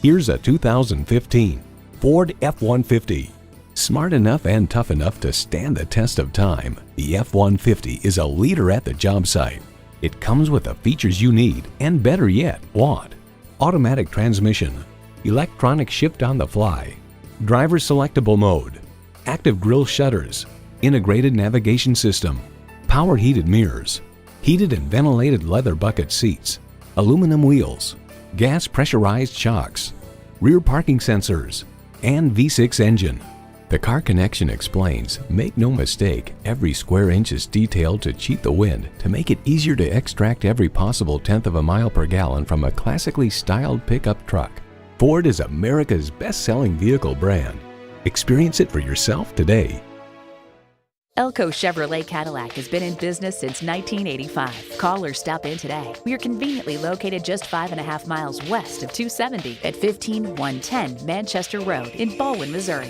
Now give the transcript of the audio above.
Here's a 2015 Ford F-150. Smart enough and tough enough to stand the test of time, the F-150 is a leader at the job site. It comes with the features you need and, better yet, want. Automatic transmission, electronic shift on the fly, driver selectable mode, active grille shutters, integrated navigation system, power heated mirrors, heated and ventilated leather bucket seats, aluminum wheels, gas pressurized shocks, rear parking sensors, and V6 engine. The Car Connection explains, make no mistake, every square inch is detailed to cheat the wind to make it easier to extract every possible tenth of a mile per gallon from a classically styled pickup truck. Ford is America's best-selling vehicle brand. Experience it for yourself today. ELCO Chevrolet Cadillac has been in business since 1985. Call or stop in today. We are conveniently located just 5.5 miles west of 270 at 15110 Manchester Road in Baldwin, Missouri.